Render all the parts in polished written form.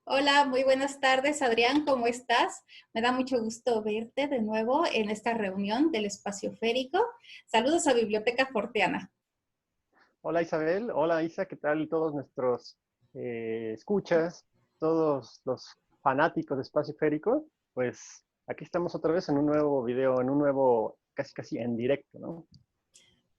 Hola, muy buenas tardes, Adrián, ¿cómo estás? Me da mucho gusto verte de nuevo en esta reunión del Espacio Férico. Saludos a Biblioteca Forteana. Hola Isabel, hola Isa, ¿qué tal todos nuestros escuchas, todos los fanáticos de Espacio Férico? Pues aquí estamos otra vez en un nuevo video, en un nuevo, casi casi en directo, ¿no?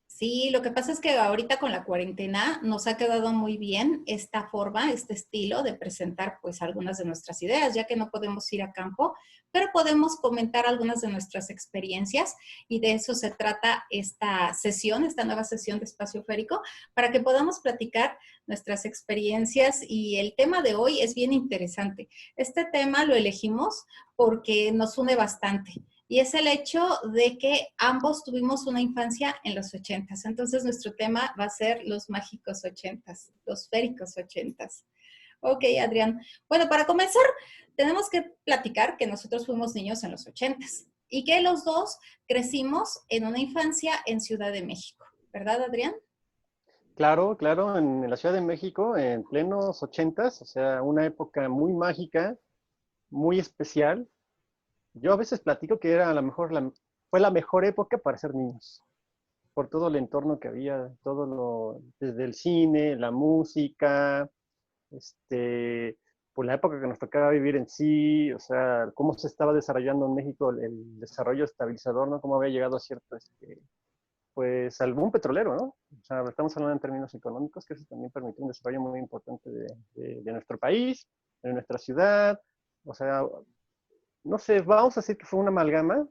Sí, lo que pasa es que ahorita con la cuarentena nos ha quedado muy bien esta forma, este estilo de presentar pues algunas de nuestras ideas, ya que no podemos ir a campo, pero podemos comentar algunas de nuestras experiencias y de eso se trata esta sesión, esta nueva sesión de Espacio Férico, para que podamos platicar nuestras experiencias y el tema de hoy es bien interesante. Este tema lo elegimos porque nos une bastante y es el hecho de que ambos tuvimos una infancia en los 80s. Entonces nuestro tema va a ser los mágicos 80s, los féricos 80s. Ok, Adrián. Bueno, para comenzar, tenemos que platicar que nosotros fuimos niños en los 80s y que los dos crecimos en una infancia en Ciudad de México, ¿verdad, Adrián? Claro, claro, en la Ciudad de México, en plenos ochentas, o sea, una época muy mágica, muy especial. Yo a veces platico que era a lo mejor fue la mejor época para ser niños, por todo el entorno que había, desde el cine, la música, este, por la época que nos tocaba vivir en sí, o sea, cómo se estaba desarrollando en México el desarrollo estabilizador, ¿no? Cómo había llegado a cierto, pues, al boom petrolero, ¿no? O sea, estamos hablando en términos económicos, que eso también permitió un desarrollo muy importante de nuestro país, de nuestra ciudad, o sea, no sé, vamos a decir que fue una amalgama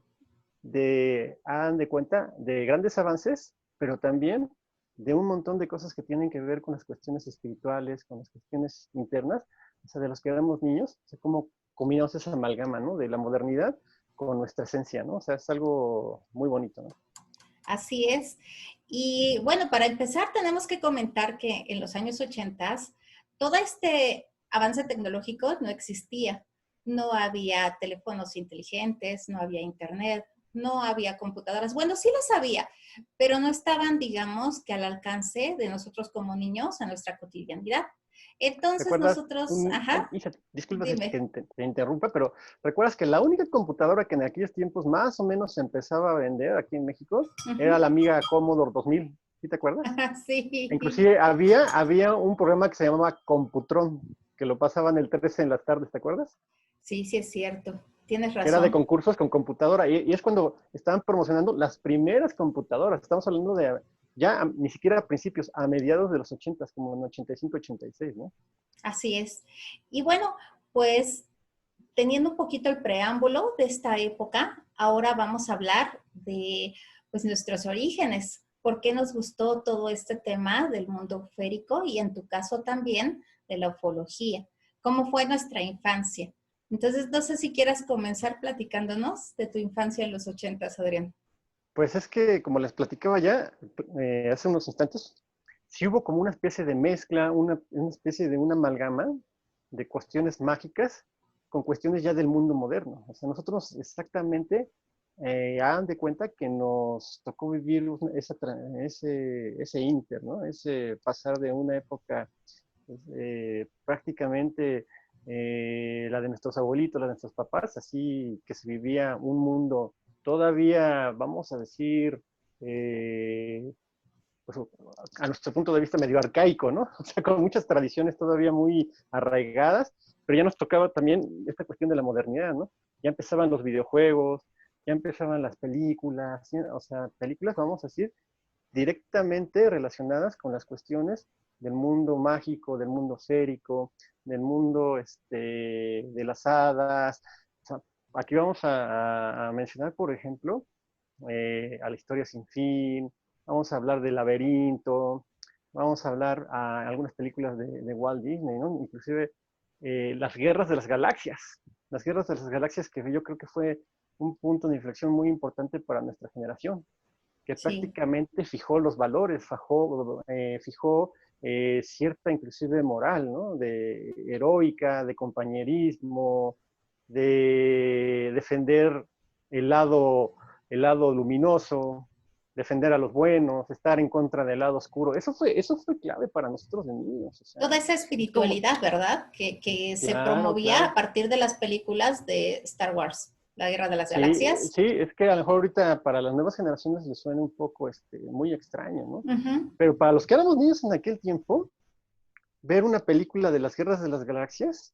hagan de cuenta, de grandes avances, pero también de un montón de cosas que tienen que ver con las cuestiones espirituales, con las cuestiones internas, o sea, de los que éramos niños, o sea, cómo combinamos esa amalgama, ¿no? De la modernidad con nuestra esencia, ¿no? O sea, es algo muy bonito, ¿no? Así es. Y bueno, para empezar tenemos que comentar que en los años 80 todo este avance tecnológico no existía. No había teléfonos inteligentes, no había internet, no había computadoras. Bueno, sí las había, pero no estaban, digamos, que al alcance de nosotros como niños en nuestra cotidianidad. Entonces ¿Recuerdas? nosotros, ajá, Isa, disculpa si dime. te interrumpa, pero ¿recuerdas que la única computadora que en aquellos tiempos más o menos se empezaba a vender aquí en México era la Ujú. Amiga Commodore 2000? ¿Sí te acuerdas? Sí, Inclusive había un programa que se llamaba Computron, que lo pasaban el 13 en las tardes, ¿te acuerdas? sí, sí es cierto. Tienes Que era de razón. concursos con computadora. Y es cuando estaban promocionando las primeras computadoras. Estamos hablando de ya ni siquiera a principios, a mediados de los 80, como en 85, 86, ¿no? Así es. Y bueno, pues teniendo un poquito el preámbulo de esta época, ahora vamos a hablar de pues nuestros orígenes. ¿Por qué nos gustó todo este tema del mundo férico y en tu caso también de la ufología? ¿Cómo fue nuestra infancia? Entonces, no sé si quieras comenzar platicándonos de tu infancia en los 80, Adrián. Pues es que, como les platicaba ya hace unos instantes, sí hubo como una especie de mezcla, una especie de una amalgama de cuestiones mágicas con cuestiones ya del mundo moderno. O sea, nosotros exactamente, hagan de cuenta que nos tocó vivir ese inter, ¿no? Ese pasar de una época prácticamente la de nuestros abuelitos, la de nuestros papás, así que se vivía un mundo todavía, vamos a decir, eh, pues, a nuestro punto de vista medio arcaico, ¿no? O sea, con muchas tradiciones todavía muy arraigadas, pero ya nos tocaba también esta cuestión de la modernidad, ¿no? Ya empezaban los videojuegos, ya empezaban las películas, o sea, películas, vamos a decir, directamente relacionadas con las cuestiones del mundo mágico, del mundo férico, del mundo de las hadas. O sea, aquí vamos a mencionar, por ejemplo, a la historia sin fin, vamos a hablar del laberinto, vamos a hablar a algunas películas de Walt Disney, ¿no? Inclusive las guerras de las galaxias. Las guerras de las galaxias que yo creo que fue un punto de inflexión muy importante para nuestra generación, que Sí, prácticamente fijó los valores, fijó cierta inclusive moral, ¿no? De heroica, de compañerismo, de defender el lado, el lado luminoso. defender a los buenos, estar en contra del lado oscuro. Eso fue clave para nosotros de niños. O sea, Toda esa es como, espiritualidad, ¿verdad? Que se claro, promovía a claro. partir de las películas de Star Wars, la Guerra de las Sí, Galaxias. sí, es que a lo mejor ahorita para las nuevas generaciones les suena un poco muy extraño, ¿no? Ujú. Pero para los que éramos niños en aquel tiempo, ver una película de las Guerras de las Galaxias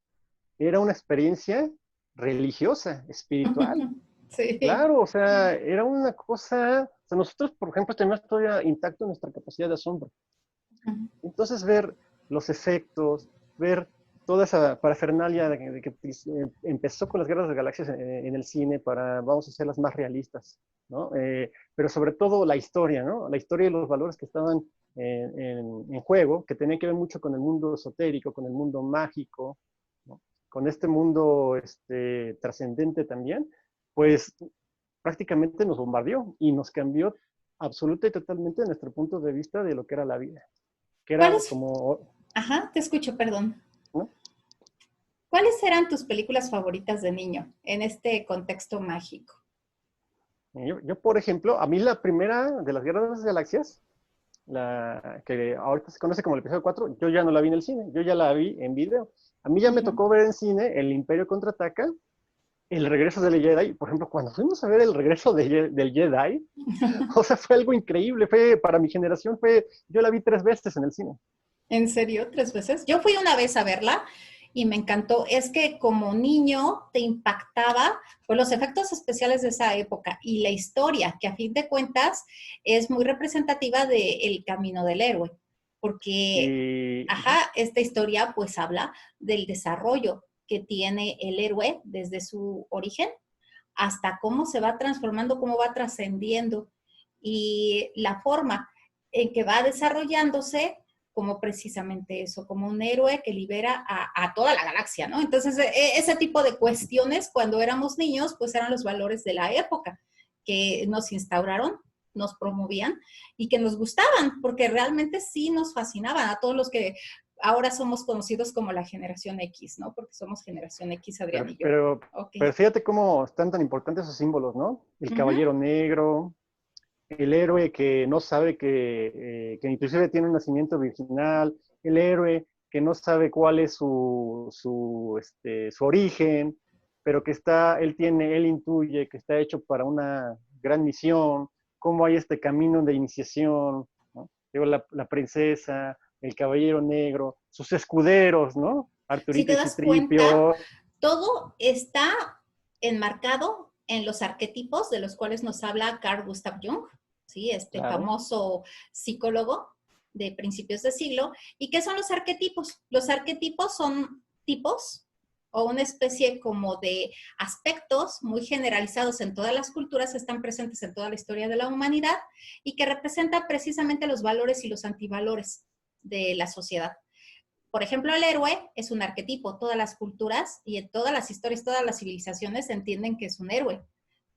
era una experiencia religiosa, espiritual. Sí. Claro, o sea, era una cosa, o sea, nosotros, por ejemplo, tenemos todavía intacto nuestra capacidad de asombro. Ujú. Entonces, ver los efectos, ver toda esa parafernalia de que empezó con las Guerras de las Galaxias en el cine para, vamos a hacerlas más realistas, ¿no? Pero sobre todo la historia, ¿no? La historia y los valores que estaban en juego, que tenían que ver mucho con el mundo esotérico, con el mundo mágico, ¿no? Con este mundo trascendente también, pues prácticamente nos bombardeó y nos cambió absoluta y totalmente nuestro punto de vista de lo que era la vida, que era ¿Cuáles? como, Ajá, te escucho, perdón. ¿no? ¿Cuáles eran tus películas favoritas de niño en este contexto mágico? Por ejemplo, a mí la primera de las Guerras de las Galaxias, la que ahorita se conoce como el episodio 4, yo ya no la vi en el cine, yo ya la vi en video. A mí ya me Ujú. tocó ver en cine El Imperio Contraataca, El Regreso del Jedi. Por ejemplo, cuando fuimos a ver El Regreso del Jedi, o sea, fue algo increíble, fue para mi generación, yo la vi 3 veces en el cine. ¿En serio? ¿Tres veces? Yo fui una vez a verla y me encantó. Es que como niño te impactaba pues, los efectos especiales de esa época y la historia, que a fin de cuentas es muy representativa del camino del héroe, porque, Y ajá, esta historia pues habla del desarrollo que tiene el héroe desde su origen hasta cómo se va transformando, cómo va trascendiendo y la forma en que va desarrollándose como precisamente eso, como un héroe que libera a toda la galaxia, ¿no? Entonces, ese tipo de cuestiones cuando éramos niños, pues eran los valores de la época que nos instauraron, nos promovían y que nos gustaban, porque realmente sí nos fascinaban a todos los que ahora somos conocidos como la generación X, ¿no? Porque somos generación X, Adrián pero, y yo. pero, Ok. pero fíjate cómo están tan importantes esos símbolos, ¿no? El Uh -huh. caballero negro, el héroe que no sabe que inclusive tiene un nacimiento virginal, el héroe que no sabe cuál es su origen, pero que él intuye que está hecho para una gran misión, cómo hay este camino de iniciación, ¿no? Digo, la princesa, el caballero negro, sus escuderos, ¿no? Si Arturito te y das cuenta, Citripio. todo está enmarcado en los arquetipos de los cuales nos habla Carl Gustav Jung, ¿sí? Este Claro. famoso psicólogo de principios de siglo. ¿Y qué son los arquetipos? Los arquetipos son tipos o una especie como de aspectos muy generalizados en todas las culturas, están presentes en toda la historia de la humanidad y que representan precisamente los valores y los antivalores de la sociedad. Por ejemplo, el héroe es un arquetipo. Todas las culturas y en todas las historias, todas las civilizaciones entienden que es un héroe.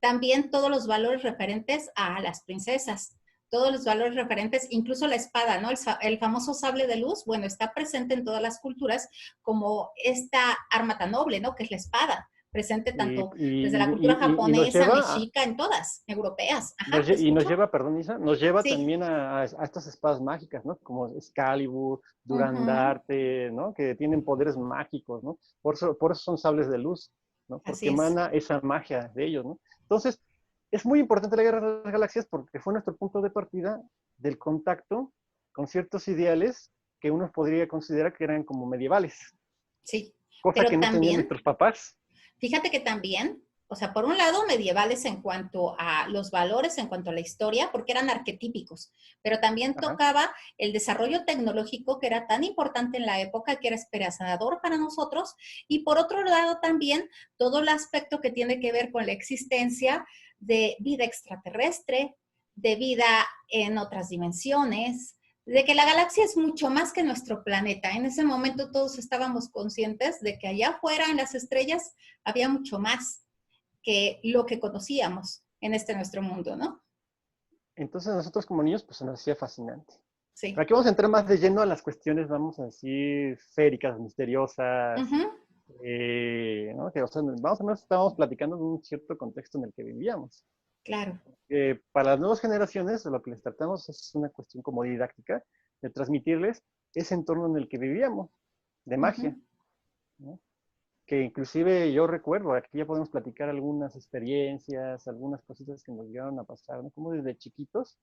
También todos los valores referentes a las princesas, todos los valores referentes, incluso la espada, ¿no? El famoso sable de luz, bueno, está presente en todas las culturas como esta arma tan noble, ¿no? Que es la espada, presente Y, tanto desde y, la cultura y nos japonesa, lleva mexica, en todas, europeas. Ajá, ¿te y nos escucho? lleva, perdón, Isa, nos lleva Sí. también a estas espadas mágicas, ¿no? Como Excalibur, Uh -huh. Durandarte, ¿no? Que tienen poderes mágicos, ¿no? Por eso son sables de luz, ¿no? Así Porque es. emana esa magia de ellos, ¿no? Entonces, es muy importante la Guerra de las Galaxias porque fue nuestro punto de partida del contacto con ciertos ideales que uno podría considerar que eran como medievales, Sí. cosa que Pero no tenían también nuestros papás. fíjate que también, o sea, por un lado medievales en cuanto a los valores, en cuanto a la historia, porque eran arquetípicos, pero también Ajá. tocaba el desarrollo tecnológico que era tan importante en la época, que era esperanzador para nosotros, y por otro lado también todo el aspecto que tiene que ver con la existencia de vida extraterrestre, de vida en otras dimensiones, de que la galaxia es mucho más que nuestro planeta. En ese momento todos estábamos conscientes de que allá afuera en las estrellas había mucho más que lo que conocíamos en este nuestro mundo, ¿no? Entonces nosotros como niños pues se nos hacía fascinante. Sí. Aquí vamos a entrar más de lleno a las cuestiones, vamos a decir, féricas, Uh misteriosas, -huh. ¿no? Que, o sea, vamos a ver, estábamos platicando de un cierto contexto en el que vivíamos. Claro. Para las nuevas generaciones, lo que les tratamos es una cuestión como didáctica, de transmitirles ese entorno en el que vivíamos, de magia, Ujú. ¿no? Que inclusive yo recuerdo, aquí ya podemos platicar algunas experiencias, algunas cositas que nos llegaron a pasar, ¿no? Como desde chiquitos,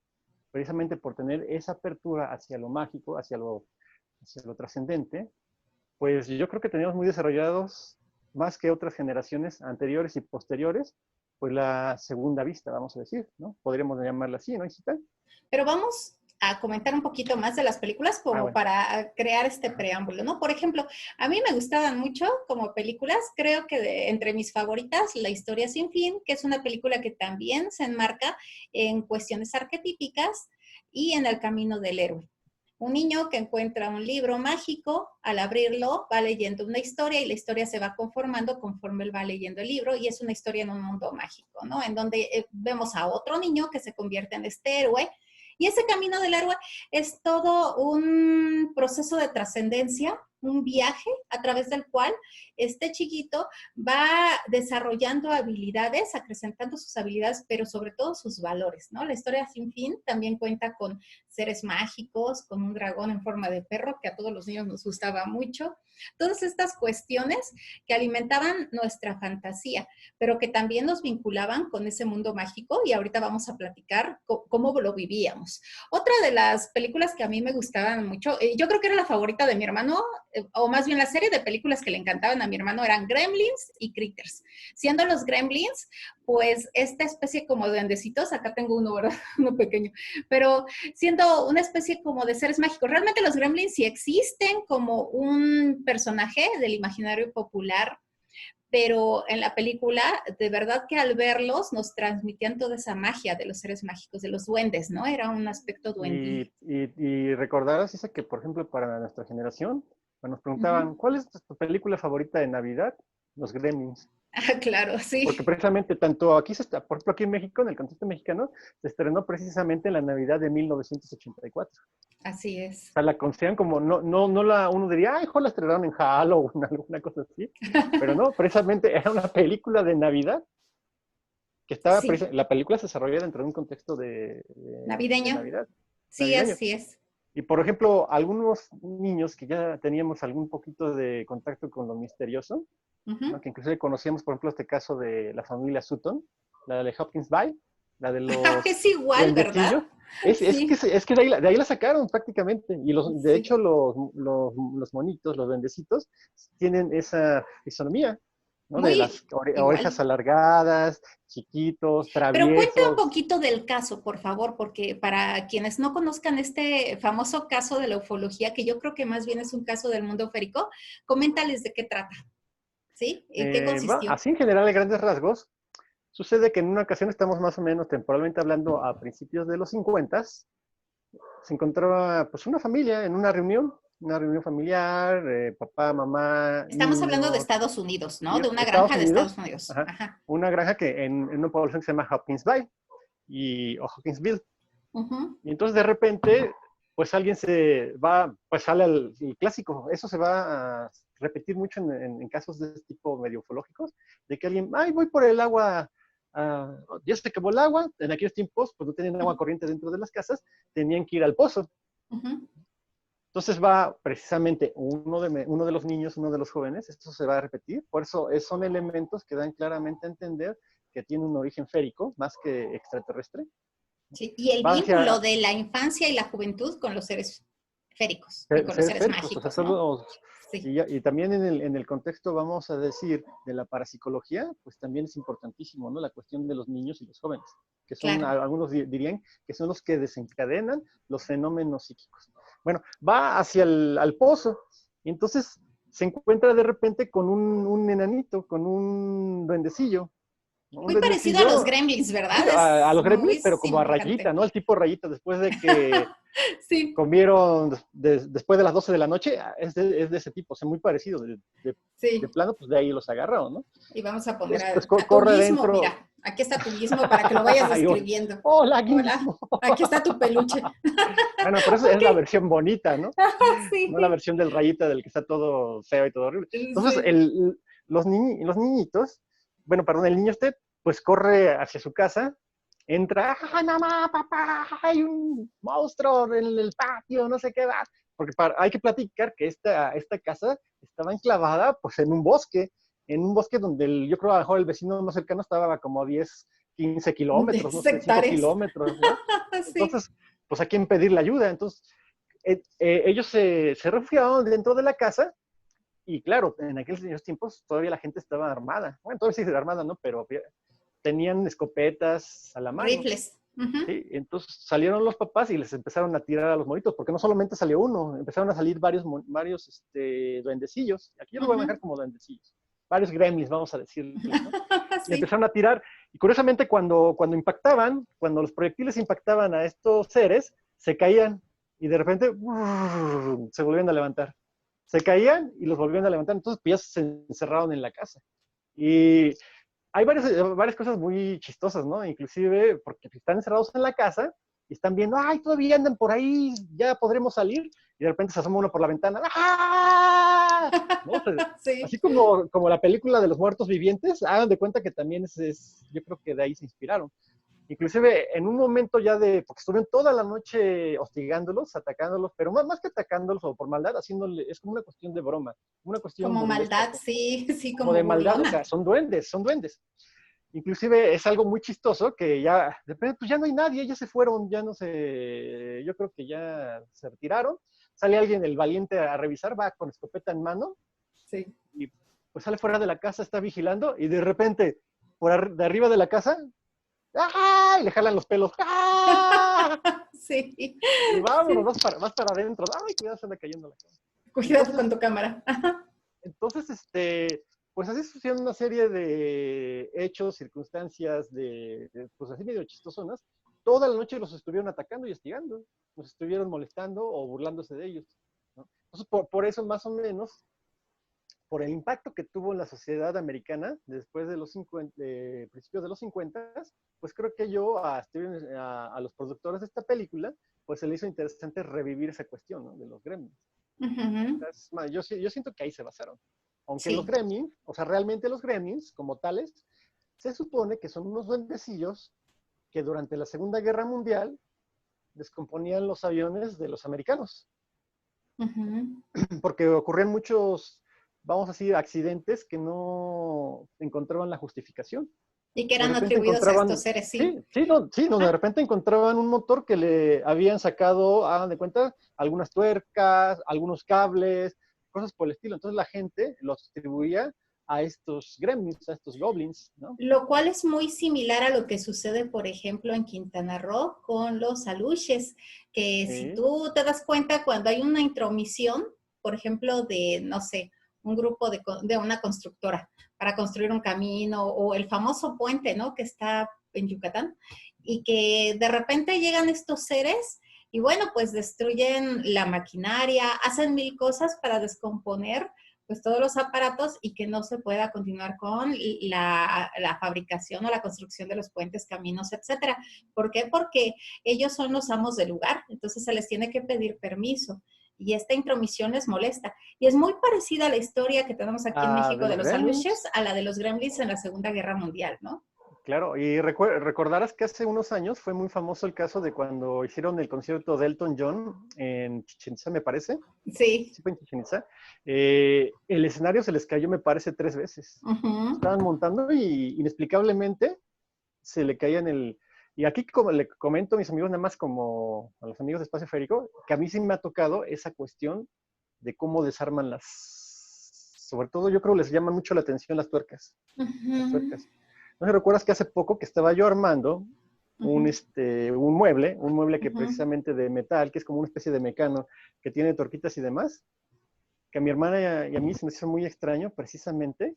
precisamente por tener esa apertura hacia lo mágico, hacia lo trascendente, pues yo creo que teníamos muy desarrollados, más que otras generaciones anteriores y posteriores, pues la segunda vista, vamos a decir, ¿no? Podríamos llamarla así, ¿no, Isita? Pero vamos a comentar un poquito más de las películas Ah, como bueno. para crear este Ajá. preámbulo, ¿no? Por ejemplo, a mí me gustaban mucho como películas, creo que entre mis favoritas, La historia sin fin, que es una película que también se enmarca en cuestiones arquetípicas y en el camino del héroe. Un niño que encuentra un libro mágico, al abrirlo va leyendo una historia y la historia se va conformando conforme él va leyendo el libro y es una historia en un mundo mágico, ¿no? En donde vemos a otro niño que se convierte en este héroe y ese camino del héroe es todo un proceso de trascendencia, un viaje a través del cual este chiquito va desarrollando habilidades, acrecentando sus habilidades, pero sobre todo sus valores, ¿no? La historia sin fin también cuenta con seres mágicos, con un dragón en forma de perro, que a todos los niños nos gustaba mucho. Todas estas cuestiones que alimentaban nuestra fantasía, pero que también nos vinculaban con ese mundo mágico y ahorita vamos a platicar cómo lo vivíamos. Otra de las películas que a mí me gustaban mucho, yo creo que era la favorita de mi hermano, o más bien la serie de películas que le encantaban a mi hermano eran Gremlins y Critters. Siendo los Gremlins, pues esta especie como de duendecitos, acá tengo uno, ¿verdad? Uno pequeño, pero siendo una especie como de seres mágicos. Realmente los Gremlins sí existen como un personaje del imaginario popular, pero en la película, de verdad que al verlos nos transmitían toda esa magia de los seres mágicos, de los duendes, ¿no? Era un aspecto duendil. Y recordarás, Isa, que por ejemplo para nuestra generación, cuando nos Uh -huh. preguntaban, ¿cuál es tu película favorita de Navidad? Los Gremlins. Ah, claro, Porque sí, precisamente tanto aquí por ejemplo aquí en México, en el contexto mexicano, se estrenó precisamente en la Navidad de 1984. así O es. sea, la consideran como, uno diría, ay, la estrenaron en Halloween, alguna cosa así. Pero no, precisamente era una película de Navidad que estaba, Sí, la película se desarrolla dentro de un contexto de navideño, Navidad, sí, navideño. así es. Y por ejemplo, algunos niños que ya teníamos algún poquito de contacto con lo misterioso, Uh ¿no? -huh. Que inclusive conocíamos, por ejemplo, este caso de la familia Sutton, la de Hopkins Bay, la de Es los igual, ¿verdad? duendecillos. Sí, Es que de ahí la sacaron prácticamente. Y de sí. hecho, los monitos, los duendecitos, tienen esa fisonomía, ¿no? De Muy las orejas igual. alargadas, chiquitos, Pero cuenta un traviesos. poquito del caso, por favor, porque para quienes no conozcan este famoso caso de la ufología, que yo creo que más bien es un caso del mundo férico, coméntales de qué trata, ¿sí? ¿En qué consistió? Así en general, a grandes rasgos, sucede que en una ocasión estamos más o menos temporalmente hablando a principios de los 50, se encontraba pues una familia en una reunión familiar, papá, mamá, Estamos hablando de niños, Estados Unidos, ¿no? De tíos, una Estados granja de Estados Unidos, Unidos. ajá, Ajá. una granja que en una población que se llama Hopkins Bay o Hopkinsville. Uh -huh. Y entonces de repente, pues alguien se va, pues sale el clásico, eso se va a repetir mucho en casos de este tipo medio ufológicos, de que alguien, ay, voy por el agua. Ya se acabó el agua, en aquellos tiempos pues no tenían Uh agua -huh. corriente dentro de las casas, tenían que ir al pozo. Uh -huh. Entonces va precisamente uno de los niños, uno de los jóvenes, esto se va a repetir, por eso son elementos que dan claramente a entender que tiene un origen férico más que extraterrestre. Sí. Y el Va vínculo hacia de la infancia y la juventud con los seres féricos y con los seres seres féricos, o sea, mágicos, son ¿no? los... Sí, Y también en el contexto, vamos a decir, de la parapsicología, pues también es importantísimo, ¿no? La cuestión de los niños y los jóvenes, que son, claro. algunos dirían, que son los que desencadenan los fenómenos psíquicos. Bueno, va hacia al pozo, y entonces se encuentra de repente con un enanito, con un duendecillo, ¿no? Un Muy parecido a los duendecillo, gremlins, sí, ¿verdad? a Es los gremlins, muy pero como a rayita, semejante. ¿no? El tipo rayita, después de que Sí, comieron después de las 12 de la noche, es de ese tipo, o sea, muy parecido. De sí. plano, pues de ahí los agarraron, ¿no? Y vamos a poner Entonces, pues a tu corre gizmo, dentro. mira, aquí está tu gizmo para que lo vayas describiendo. Hola, Hola, Gizmo. aquí está tu peluche. Bueno, pero eso es Ok, la versión bonita, ¿no? No la sí, versión del rayita del que está todo feo y todo horrible. Entonces, sí. los niñitos, bueno, perdón, el niño este, pues corre hacia su casa entra, ¡ah, mamá, papá! Hay un monstruo en el patio, no sé qué va. Porque hay que platicar que esta casa estaba enclavada pues en un bosque donde yo creo a lo mejor el vecino más cercano estaba como a 10, 15 kilómetros, no 10 sé, 5 hectáreas. kilómetros, ¿no? Sí. Entonces, pues hay que pedirle ayuda. Entonces, ellos se refugiaron dentro de la casa y claro, en aquellos tiempos todavía la gente estaba armada. Bueno, todavía sí estaba armada, ¿no? Pero tenían escopetas a la mano. Rifles. Ujú, ¿Sí? Entonces salieron los papás y les empezaron a tirar a los moritos, porque no solamente salió uno, empezaron a salir varios duendecillos. Aquí yo lo voy a manejar ujú. como duendecillos. Varios gremlins, vamos a decirles, ¿no? Y Sí. empezaron a tirar. Y curiosamente, cuando impactaban, cuando los proyectiles impactaban a estos seres, se caían y de repente se volvían a levantar. Se caían y los volvían a levantar. Entonces, pues ya se encerraron en la casa. Y hay varias cosas muy chistosas, ¿no? Inclusive porque están encerrados en la casa y están viendo, ay, todavía andan por ahí, ya podremos salir. Y de repente se asoma uno por la ventana, ¡ah! ¿No? O sea, Sí. así como la película de los muertos vivientes, hagan de cuenta que también yo creo que de ahí se inspiraron. Inclusive en un momento ya porque estuvieron toda la noche hostigándolos, atacándolos, pero más que atacándolos o por maldad, es como una cuestión de broma, una cuestión Como burlesca, maldad, sí, sí, como como de maldad, o burlona. sea, son duendes, son duendes. Inclusive es algo muy chistoso que ya, de repente, pues ya no hay nadie, ya se fueron, ya no sé, yo creo que ya se retiraron. Sale alguien, el valiente, a revisar, va con escopeta en mano Sí. y pues sale fuera de la casa, está vigilando y de repente, de arriba de la casa, ¡ah! Y le jalan los pelos, ¡ah! Sí, Y vámonos, sí. vas para adentro, ¡ay! Cuidado, se anda cayendo la cama. Cuidado Entonces, con tu cámara. Entonces, pues así sucedieron una serie de hechos, circunstancias, pues así medio chistosonas. Toda la noche los estuvieron atacando y hostigando, nos estuvieron molestando o burlándose de ellos, ¿no? Entonces, por eso más o menos, por el impacto que tuvo en la sociedad americana después de los principios de los 50, pues creo que a los productores de esta película, pues se le hizo interesante revivir esa cuestión, ¿no? De los gremlins. Ujú. Yo siento que ahí se basaron. Aunque los Sí. gremlins, o sea, realmente los gremlins como tales, se supone que son unos duendecillos que durante la Segunda Guerra Mundial descomponían los aviones de los americanos, Ujú. porque ocurrían muchos, vamos a decir, accidentes que no encontraban la justificación. Y que De eran repente atribuidos a estos encontraban, seres, sí. sí, no, de Ajá. repente encontraban un motor que le habían sacado, hagan de cuenta, algunas tuercas, algunos cables, cosas por el estilo. Entonces la gente los atribuía a estos gremlins, a estos goblins, ¿no? Lo cual es muy similar a lo que sucede, por ejemplo, en Quintana Roo con los aluches, que si Sí, tú te das cuenta cuando hay una intromisión, por ejemplo, de, no sé, un grupo de una constructora para construir un camino o el famoso puente, ¿no? Que está en Yucatán y que de repente llegan estos seres y bueno, pues destruyen la maquinaria, hacen mil cosas para descomponer pues todos los aparatos y que no se pueda continuar con la fabricación o la construcción de los puentes, caminos, etcétera. ¿Por qué? Porque ellos son los amos del lugar, entonces se les tiene que pedir permiso y esta intromisión les molesta. Y es muy parecida a la historia que tenemos aquí en de México de los los aluches gremlins. a la de los gremlins en la Segunda Guerra Mundial, ¿no? Claro, y recordarás que hace unos años fue muy famoso el caso de cuando hicieron el concierto de Elton John en Chichén Itzá, me parece. Sí. Sí, fue en Chichén Itzá. El escenario se les cayó, me parece, 3 veces. Uh-huh. Estaban montando y inexplicablemente se le caían Y aquí como le comento a mis amigos, nada más como a los amigos de Espacio Férico, que a mí sí me ha tocado esa cuestión de cómo desarman sobre todo yo creo les llama mucho la atención las Uh-huh. tuercas. ¿No te recuerdas que hace poco que estaba yo armando Uh-huh. un mueble que Uh-huh. precisamente de metal, que es como una especie de mecano, que tiene torquitas y demás, que a mi hermana y a mí se nos hizo muy extraño precisamente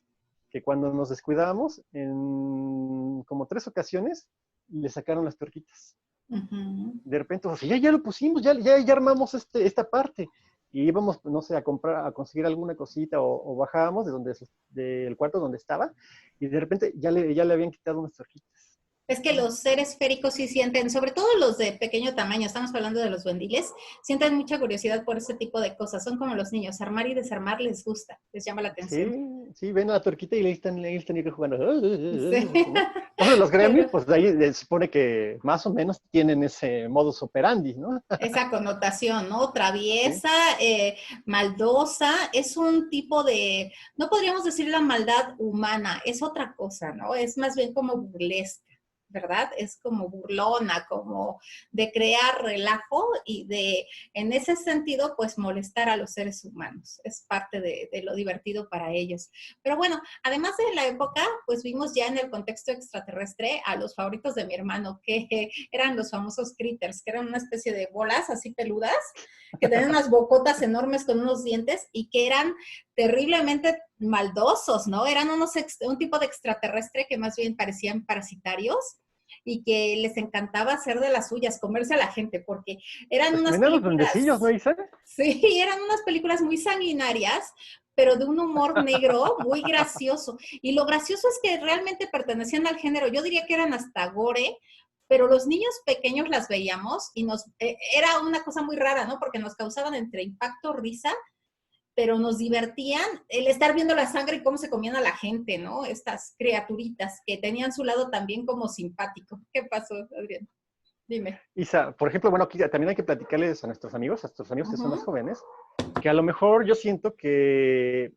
que cuando nos descuidábamos, en como 3 ocasiones, le sacaron las tuerquitas. Uh-huh. De repente, o sea, ya lo pusimos, ya armamos esta parte. Y íbamos, no sé, a conseguir alguna cosita o bajábamos del cuarto donde estaba y de repente ya le habían quitado unas tuerquitas. Es que los seres féricos sí sienten, sobre todo los de pequeño tamaño, estamos hablando de los duendiles, sienten mucha curiosidad por ese tipo de cosas. Son como los niños, armar y desarmar les gusta, les llama la Sí, atención. Sí, ven a la tuerquita y ahí están ellos jugando. ¿No? Sí. Entonces los Gremlins, Pero pues de ahí se supone que más o menos tienen ese modus operandi, ¿no? esa connotación, ¿no? Sí. Traviesa, maldosa, es un tipo de, no podríamos decir la maldad humana, es otra cosa, ¿no? Es más bien como burlesca, ¿verdad? Es como burlona, como de crear relajo y de, en ese sentido, pues molestar a los seres humanos. Es parte de lo divertido para ellos. Pero bueno, además de la época, pues vimos ya en el contexto extraterrestre a los favoritos de mi hermano, que eran los famosos critters, que eran una especie de bolas así peludas, que tenían unas bocotas enormes con unos dientes y que eran terriblemente maldosos, ¿no? Eran un tipo de extraterrestre que más bien parecían parasitarios y que les encantaba hacer de las suyas, comerse a la gente, porque eran Pues unas también a los duendecillos, ¿no, películas, Isa? sí, eran unas películas muy sanguinarias, pero de un humor negro muy gracioso. Y lo gracioso es que realmente pertenecían al género, yo diría que eran hasta gore, pero los niños pequeños las veíamos y era una cosa muy rara, ¿no? Porque nos causaban entre impacto, risa, pero nos divertían el estar viendo la sangre y cómo se comían a la gente, ¿no? Estas criaturitas que tenían su lado también como simpático. ¿Qué pasó, Adrián? Dime. Isa, por ejemplo, bueno, aquí también hay que platicarles a nuestros amigos que son más Uh-huh. jóvenes, que a lo mejor yo siento que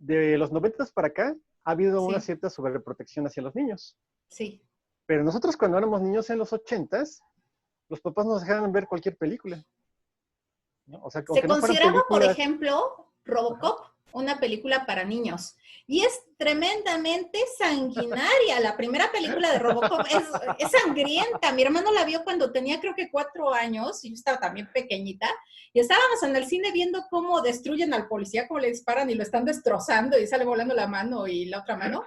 de los 90 para acá ha habido una Sí, cierta sobreprotección hacia los niños. sí. Pero nosotros cuando éramos niños en los 80s, los papás nos dejaban ver cualquier película, ¿no? O sea, Se aunque no fueran consideraba, por películas. ejemplo, Ajá. Robocop una película para niños. Y es tremendamente sanguinaria. La primera película de Robocop es sangrienta. Mi hermano la vio cuando tenía creo que 4 años, y yo estaba también pequeñita, y estábamos en el cine viendo cómo destruyen al policía, cómo le disparan y lo están destrozando y sale volando la mano y la otra mano.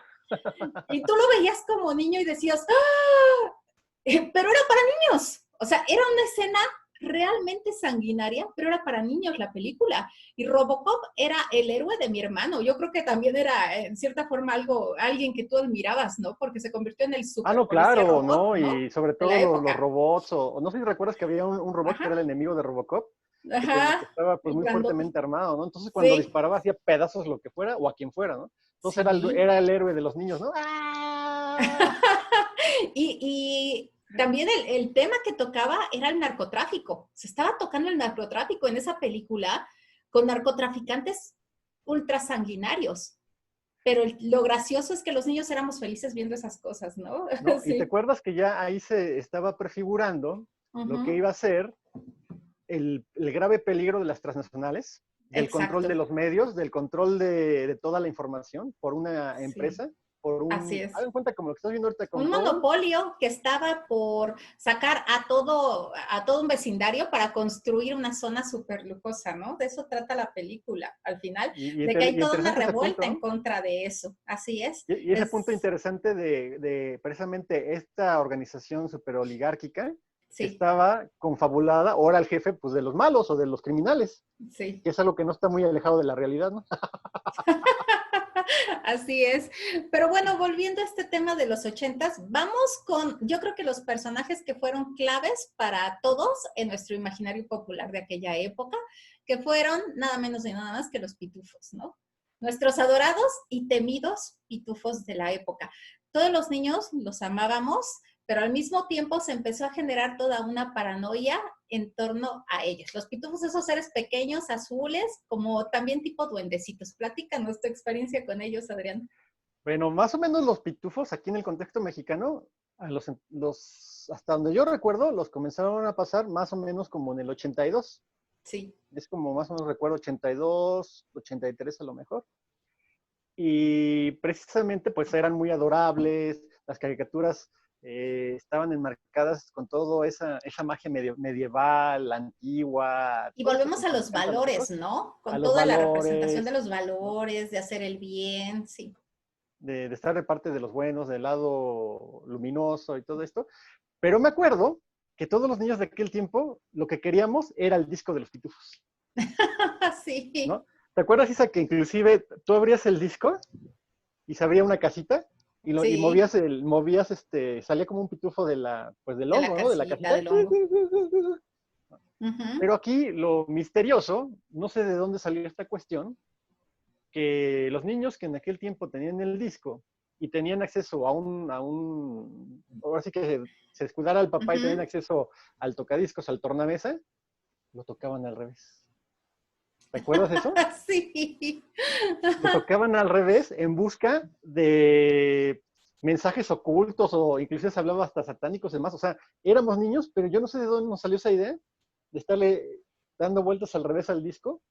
Y tú lo veías como niño y decías, ¡ah! Pero era para niños. O sea, era una escena realmente sanguinaria, pero era para niños la película. Y Robocop era el héroe de mi hermano. Yo creo que también era, en cierta forma, alguien que tú admirabas, ¿no? Porque se convirtió en el Ah, super no, policía claro, robot, ¿no? ¿no? Y sobre De todo la los época. robots, o no sé si recuerdas que había un robot que Ajá, era el enemigo de Robocop, que ajá, estaba pues el muy grandote. fuertemente armado, ¿no? Entonces cuando Sí, disparaba hacía pedazos lo que fuera o a quien fuera, ¿no? Entonces sí. era el héroe de los niños, ¿no? ¡Ah! Y también el tema que tocaba era el narcotráfico. Se estaba tocando el narcotráfico en esa película con narcotraficantes ultra sanguinarios. Pero lo gracioso es que los niños éramos felices viendo esas cosas, ¿no? ¿No? Y te Sí. acuerdas que ya ahí se estaba prefigurando lo que Uh-huh. iba a ser el grave peligro de las transnacionales, del control de Exacto. los medios, del control de toda la información por una Sí, empresa, por así un... es. Hagan cuenta como lo que estás viendo ahorita con Un Boeing. monopolio que estaba por sacar a todo un vecindario para construir una zona súper lujosa, ¿no? De eso trata la película, al final, de que hay Y toda una interesante ese revuelta punto, en ¿no? contra de eso. Así es. Y ese punto interesante de precisamente esta organización superoligárquica que Sí, estaba confabulada, ahora el jefe pues, de los malos o de los criminales, sí. que es algo que no está muy alejado de la realidad, ¿no? Así es. Pero bueno, volviendo a este tema de los 80s, vamos con, yo creo que los personajes que fueron claves para todos en nuestro imaginario popular de aquella época, que fueron nada menos y nada más que los pitufos, ¿no? Nuestros adorados y temidos pitufos de la época. Todos los niños los amábamos, pero al mismo tiempo se empezó a generar toda una paranoia en torno a ellos. Los pitufos, esos seres pequeños, azules, como también tipo duendecitos. Platícanos tu experiencia con ellos, Adrián. Bueno, más o menos los pitufos aquí en el contexto mexicano, hasta donde yo recuerdo, los comenzaron a pasar más o menos como en el 82. Sí. Es como más o menos recuerdo 82, 83 a lo mejor. Y precisamente pues eran muy adorables, las caricaturas estaban enmarcadas con toda esa magia medieval, antigua, Y todo eso que volvemos a nos los encanta a valores, nosotros, ¿no? a Con los toda la representación de valores, los ¿no? valores, de hacer el bien, sí. De estar de parte de los buenos, del lado luminoso y todo esto. Pero me acuerdo que todos los niños de aquel tiempo lo que queríamos era el disco de los pitufos, Sí, ¿no? ¿Te acuerdas, Isa, que inclusive tú abrías el disco y se abría una casita y sí, salía como un pitufo pues del de la hongo, ¿no? De la casita, casita. del hongo. Uh-huh. Pero aquí lo misterioso, no sé de dónde salió esta cuestión, que los niños que en aquel tiempo tenían el disco y tenían acceso ahora sí que se escudara al papá y tenían acceso al tocadiscos, al tornamesa, lo tocaban al revés. ¿Recuerdas eso? Sí. Lo tocaban al revés en busca de mensajes ocultos o incluso se hablaba hasta satánicos y demás. O sea, éramos niños, pero yo no sé de dónde nos salió esa idea de estarle dando vueltas al revés al disco.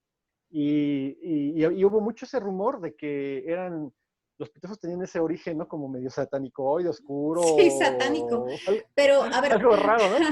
Y hubo mucho ese rumor de que los pitufos tenían ese origen, ¿no? Como medio satánico y Sí, satánico. oscuro, Pero, a ver, algo raro, ¿no?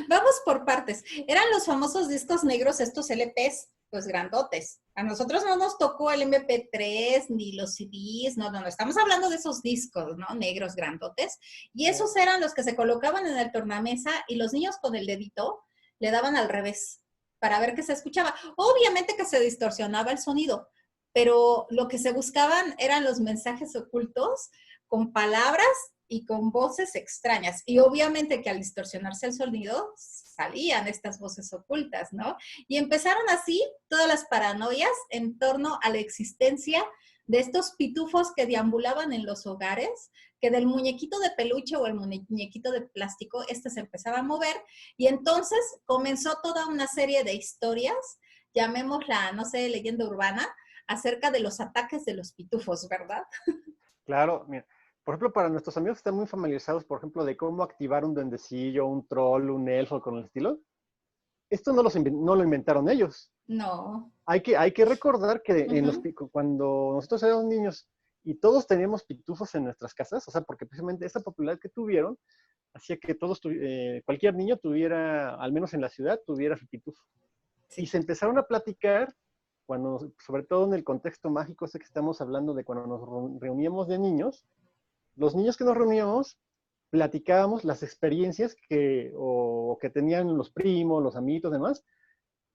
vamos por partes. Eran los famosos discos negros, estos LPs, pues grandotes. A nosotros no nos tocó el MP3 ni los CDs, no. Estamos hablando de esos discos, ¿no? Negros, grandotes. Y esos eran los que se colocaban en el tornamesa y los niños con el dedito le daban al revés para ver qué se escuchaba. Obviamente que se distorsionaba el sonido, pero lo que se buscaban eran los mensajes ocultos con palabras y con voces extrañas. Y obviamente que al distorsionarse el sonido salían estas voces ocultas, ¿no? Y empezaron así todas las paranoias en torno a la existencia de estos pitufos que deambulaban en los hogares, que del muñequito de peluche o el muñequito de plástico, este se empezaba a mover, y entonces comenzó toda una serie de historias, llamémosla, no sé, leyenda urbana, acerca de los ataques de los pitufos, ¿verdad? Claro, mira. Por ejemplo, para nuestros amigos que están muy familiarizados, por ejemplo, de cómo activar un duendecillo, un troll, un elfo con el estilo, esto no lo inventaron ellos. No. Hay que recordar que cuando nosotros éramos niños y todos teníamos pitufos en nuestras casas, o sea, porque precisamente esa popularidad que tuvieron hacía que cualquier niño tuviera, al menos en la ciudad, tuviera su pitufo. Sí. Y se empezaron a platicar, sobre todo en el contexto mágico ese que estamos hablando de cuando nos reuníamos de niños, los niños que nos reuníamos platicábamos las experiencias que tenían los primos, los amiguitos, demás,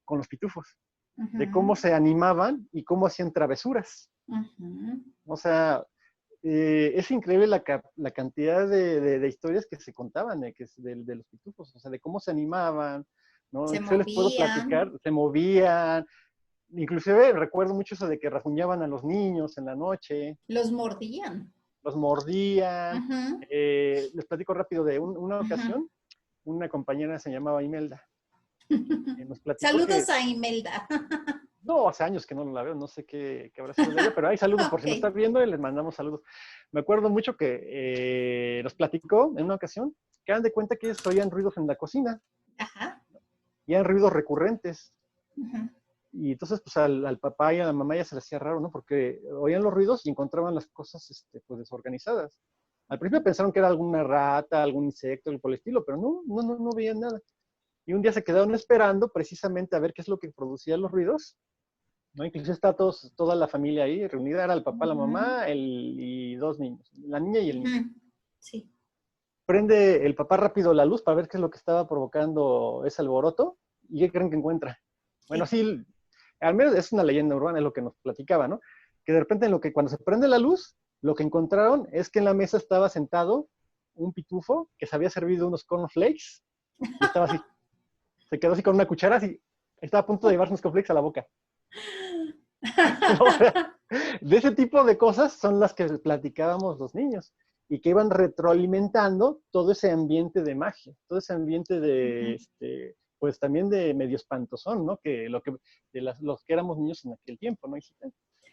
con los pitufos, de cómo se animaban y cómo hacían travesuras. O sea, es increíble la cantidad de historias que se contaban de los pitufos, o sea, de cómo se animaban, ¿no? Yo les puedo platicar, se movían, inclusive recuerdo mucho eso de que rajuñaban a los niños en la noche. Los mordían. Los mordían. Les platico rápido de una ocasión, una compañera se llamaba Imelda. Saludos a Imelda. No, hace años que no la veo, no sé qué habrá sido de ella, pero hay saludos por si nos estás viendo y les mandamos saludos. Me acuerdo mucho que nos platicó en una ocasión que dan de cuenta que ellos oían ruidos en la cocina. Ajá. Y eran ruidos recurrentes. Y entonces, pues al papá y a la mamá ya se les hacía raro, ¿no? Porque oían los ruidos y encontraban las cosas pues desorganizadas. Al principio pensaron que era alguna rata, algún insecto, algo por el estilo, pero no veían nada. Y un día se quedaron esperando precisamente a ver qué es lo que producía los ruidos, ¿no? Incluso está toda la familia ahí reunida, era el papá, la mamá y dos niños, la niña y el niño. Sí. Prende el papá rápido la luz para ver qué es lo que estaba provocando ese alboroto, y ¿qué creen que encuentra? Bueno, sí, al menos es una leyenda urbana, es lo que nos platicaba, ¿no? Que de repente cuando se prende la luz, lo que encontraron es que en la mesa estaba sentado un pitufo que se había servido unos cornflakes y estaba así, se quedó así con una cuchara, así, estaba a punto de llevarse unos cornflakes a la boca. O sea, de ese tipo de cosas son las que platicábamos los niños y que iban retroalimentando todo ese ambiente de magia, todo ese ambiente de, pues también de medio espantosón, ¿no? Los que éramos niños en aquel tiempo, ¿no?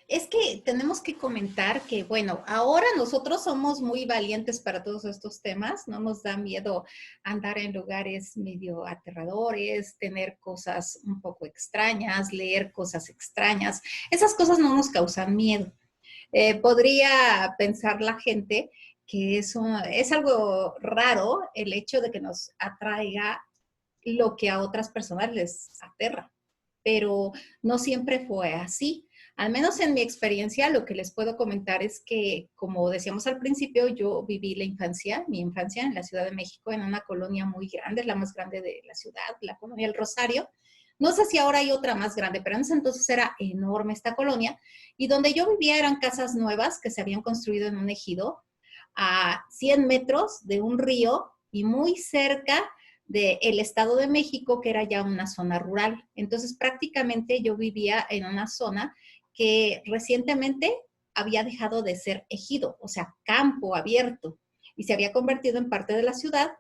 Es que tenemos que comentar que, bueno, ahora nosotros somos muy valientes para todos estos temas, no nos da miedo andar en lugares medio aterradores, tener cosas un poco extrañas, leer cosas extrañas, esas cosas no nos causan miedo. Podría pensar la gente que es algo raro el hecho de que nos atraiga lo que a otras personas les aterra, pero no siempre fue así. Al menos en mi experiencia, lo que les puedo comentar es que, como decíamos al principio, yo viví mi infancia en la Ciudad de México, en una colonia muy grande, la más grande de la ciudad, la colonia El Rosario. No sé si ahora hay otra más grande, pero en ese entonces era enorme esta colonia. Y donde yo vivía eran casas nuevas que se habían construido en un ejido a 100 metros de un río y muy cerca del Estado de México, que era ya una zona rural. Entonces, prácticamente yo vivía en una zona que recientemente había dejado de ser ejido, o sea, campo abierto, y se había convertido en parte de la ciudad,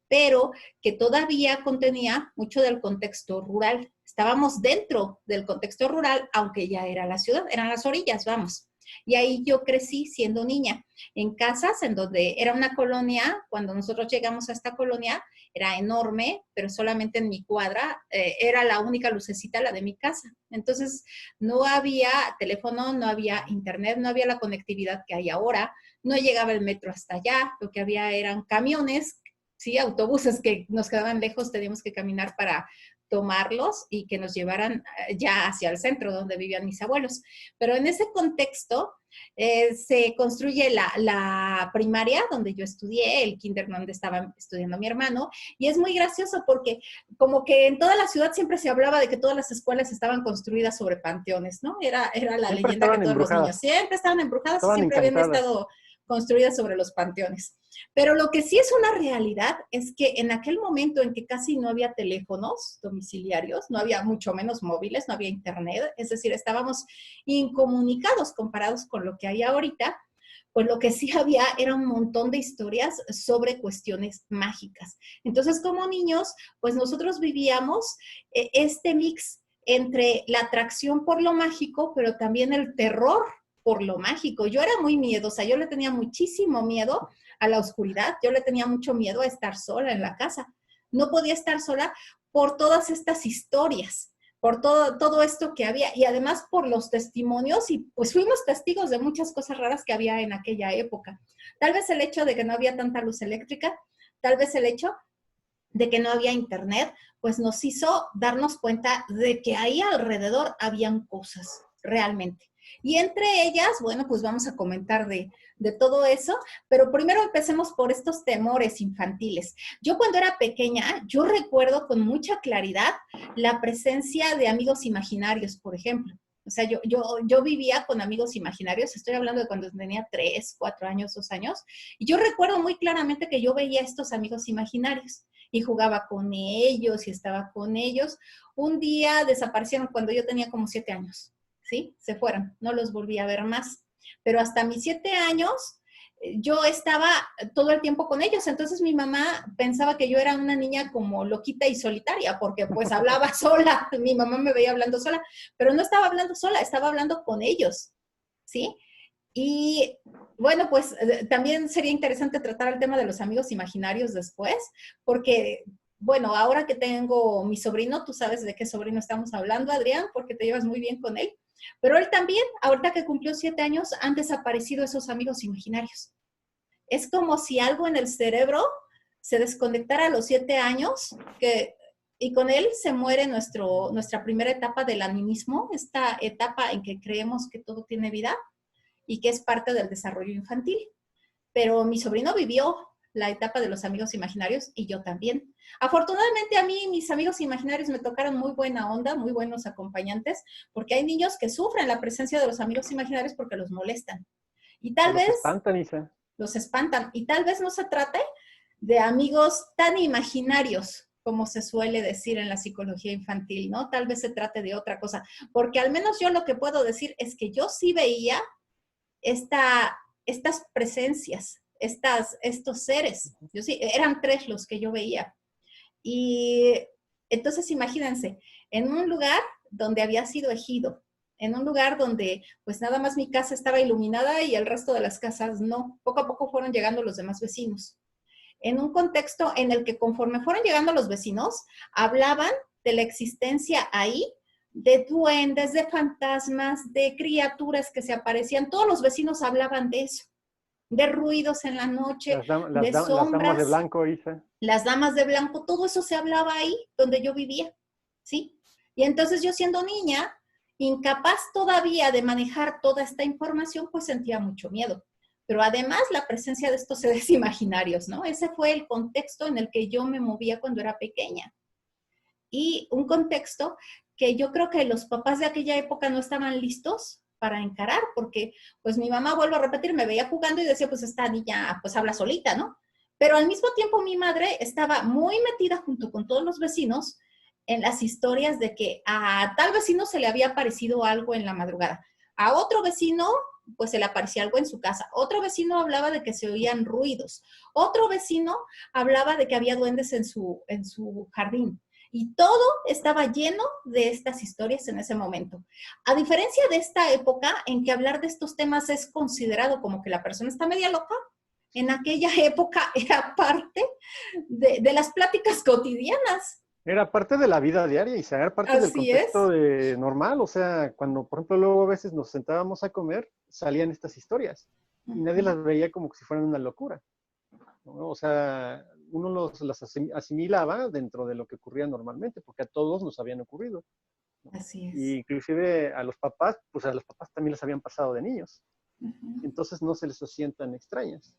pero que todavía contenía mucho del contexto rural. Estábamos dentro del contexto rural, aunque ya era la ciudad, eran las orillas, vamos. Y ahí yo crecí siendo niña, en casas en donde era una colonia. Cuando nosotros llegamos a esta colonia, era enorme, pero solamente en mi cuadra era la única lucecita, la de mi casa. Entonces, no había teléfono, no había internet, no había la conectividad que hay ahora, no llegaba el metro hasta allá, lo que había eran camiones, sí, autobuses que nos quedaban lejos, teníamos que caminar para tomarlos y que nos llevaran ya hacia el centro donde vivían mis abuelos. Pero en ese contexto se construye la primaria donde yo estudié, el kinder donde estaba estudiando mi hermano, y es muy gracioso porque como que en toda la ciudad siempre se hablaba de que todas las escuelas estaban construidas sobre panteones, ¿no? Era la Siempre leyenda que estaban todos los niños embrujadas, siempre estaban embrujadas y estaban siempre habían encantadas. estado construidas sobre los panteones. Pero lo que sí es una realidad es que en aquel momento en que casi no había teléfonos domiciliarios, no había mucho menos móviles, no había internet, es decir, estábamos incomunicados comparados con lo que hay ahorita, pues lo que sí había era un montón de historias sobre cuestiones mágicas. Entonces, como niños, pues nosotros vivíamos este mix entre la atracción por lo mágico, pero también el terror por lo mágico. Yo era muy miedosa, yo le tenía muchísimo miedo a la oscuridad, yo le tenía mucho miedo a estar sola en la casa. No podía estar sola por todas estas historias, por todo esto que había, y además por los testimonios, y pues fuimos testigos de muchas cosas raras que había en aquella época. Tal vez el hecho de que no había tanta luz eléctrica, tal vez el hecho de que no había internet, pues nos hizo darnos cuenta de que ahí alrededor habían cosas realmente. Y entre ellas, bueno, pues vamos a comentar de todo eso, pero primero empecemos por estos temores infantiles. Yo cuando era pequeña, yo recuerdo con mucha claridad la presencia de amigos imaginarios, por ejemplo. O sea, yo vivía con amigos imaginarios, estoy hablando de cuando tenía 3, 4 años, 2 años, y yo recuerdo muy claramente que yo veía a estos amigos imaginarios y jugaba con ellos y estaba con ellos. Un día desaparecieron cuando yo tenía como 7 años, ¿sí? Se fueron, no los volví a ver más. Pero hasta mis 7 años yo estaba todo el tiempo con ellos, entonces mi mamá pensaba que yo era una niña como loquita y solitaria, porque pues hablaba sola, mi mamá me veía hablando sola, pero no estaba hablando sola, estaba hablando con ellos, ¿sí? Y bueno, pues también sería interesante tratar el tema de los amigos imaginarios después, porque, bueno, ahora que tengo mi sobrino, tú sabes de qué sobrino estamos hablando, Adrián, porque te llevas muy bien con él, pero él también, ahorita que cumplió 7 años, han desaparecido esos amigos imaginarios. Es como si algo en el cerebro se desconectara a los 7 años, y con él se muere nuestra primera etapa del animismo, esta etapa en que creemos que todo tiene vida y que es parte del desarrollo infantil. Pero mi sobrino vivió la etapa de los amigos imaginarios y yo también. Afortunadamente a mí mis amigos imaginarios me tocaron muy buena onda, muy buenos acompañantes, porque hay niños que sufren la presencia de los amigos imaginarios porque los molestan. Y O tal los vez espantan, Isa. los espantan. Y tal vez no se trate de amigos tan imaginarios como se suele decir en la psicología infantil, ¿no? Tal vez se trate de otra cosa, porque al menos yo lo que puedo decir es que yo sí veía estas presencias, estos seres. Yo sí, eran 3 los que yo veía. Y entonces imagínense, en un lugar donde había sido ejido, en un lugar donde pues nada más mi casa estaba iluminada y el resto de las casas no. Poco a poco fueron llegando los demás vecinos. En un contexto en el que conforme fueron llegando los vecinos, hablaban de la existencia ahí de duendes, de fantasmas, de criaturas que se aparecían. Todos los vecinos hablaban de eso, de ruidos en la noche, de Las damas de sombras, blanco, Isa. las damas de blanco, todo eso se hablaba ahí donde yo vivía, ¿sí? Y entonces yo siendo niña, incapaz todavía de manejar toda esta información, pues sentía mucho miedo. Pero además la presencia de estos seres imaginarios, ¿no? Ese fue el contexto en el que yo me movía cuando era pequeña. Y un contexto que yo creo que los papás de aquella época no estaban listos para encarar, porque pues mi mamá, vuelvo a repetir, me veía jugando y decía, pues esta niña pues habla solita, ¿no? Pero al mismo tiempo mi madre estaba muy metida junto con todos los vecinos en las historias de que a tal vecino se le había aparecido algo en la madrugada. A otro vecino, pues se le aparecía algo en su casa. Otro vecino hablaba de que se oían ruidos. Otro vecino hablaba de que había duendes en su jardín. Y todo estaba lleno de estas historias en ese momento. A diferencia de esta época en que hablar de estos temas es considerado como que la persona está media loca, en aquella época era parte de las pláticas cotidianas. Era parte de la vida diaria y era parte del Así es. contexto normal. O sea, cuando, por ejemplo, luego a veces nos sentábamos a comer, salían estas historias y nadie las veía como si fueran una locura, ¿no? O sea, uno las asimilaba dentro de lo que ocurría normalmente, porque a todos nos habían ocurrido, ¿no? Así Y es. inclusive a los papás, pues a los papás también les habían pasado de niños. Uh-huh. Entonces no se les hacían tan extrañas.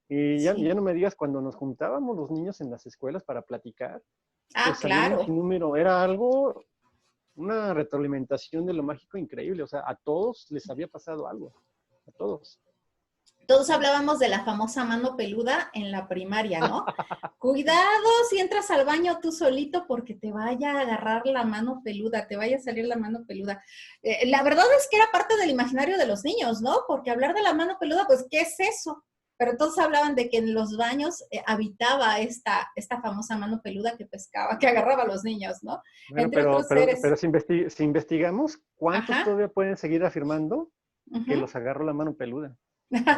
Y ya Sí. no me digas, cuando nos juntábamos los niños en las escuelas para platicar, Ah, pues salían un claro. sinnúmero, era algo, una retroalimentación de lo mágico increíble. O sea, a todos les había pasado algo, a todos. Todos hablábamos de la famosa mano peluda en la primaria, ¿no? Cuidado si entras al baño tú solito porque te vaya a agarrar la mano peluda, te vaya a salir la mano peluda. La verdad es que era parte del imaginario de los niños, ¿no? Porque hablar de la mano peluda, pues, ¿qué es eso? Pero todos hablaban de que en los baños habitaba esta famosa mano peluda que pescaba, que agarraba a los niños, ¿no? Bueno, Entre otros seres. si investigamos, ¿cuántos Ajá. todavía pueden seguir afirmando que Uh-huh. los agarró la mano peluda?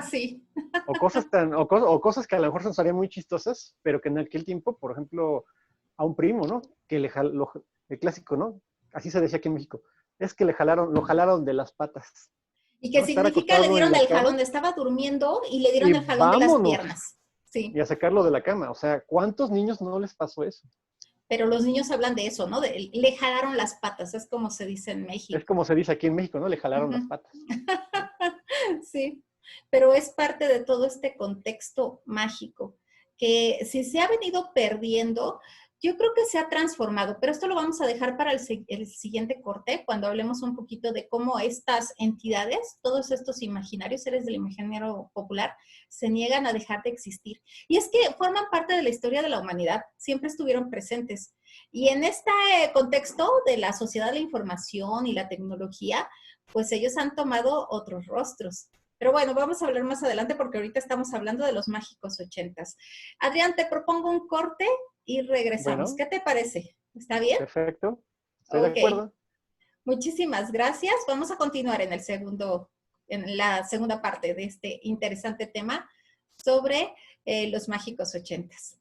Sí. O cosas que a lo mejor nos harían muy chistosas, pero que en aquel tiempo, por ejemplo, a un primo, ¿no? Que el clásico, ¿no? Así se decía aquí en México, es que lo jalaron de las patas, ¿Y qué ¿no? Estar significa? Le acostado en dieron la el cama jalón, estaba durmiendo y le y dieron el jalón de las vámonos, piernas. y Sí, a sacarlo de la cama. O sea, ¿cuántos niños no les pasó eso? pero los niños hablan de eso, ¿no? Le jalaron las patas, es como se dice en Es México. como se dice aquí en México, ¿no? Le Uh jalaron las -huh. patas. Sí, pero es parte de todo este contexto mágico que si se ha venido perdiendo, yo creo que se ha transformado, pero esto lo vamos a dejar para el siguiente corte, cuando hablemos un poquito de cómo estas entidades, todos estos imaginarios, seres del imaginario popular, se niegan a dejar de existir. Y es que forman parte de la historia de la humanidad, siempre estuvieron presentes. Y en este contexto de la sociedad de la información y la tecnología, pues ellos han tomado otros rostros. Pero bueno, vamos a hablar más adelante porque ahorita estamos hablando de los mágicos ochentas. Adrián, te propongo un corte y regresamos. Bueno, ¿Qué te parece? ¿Está bien? perfecto. Estoy de Ok. acuerdo. Muchísimas gracias. Vamos a continuar en la segunda parte de este interesante tema sobre los mágicos ochentas.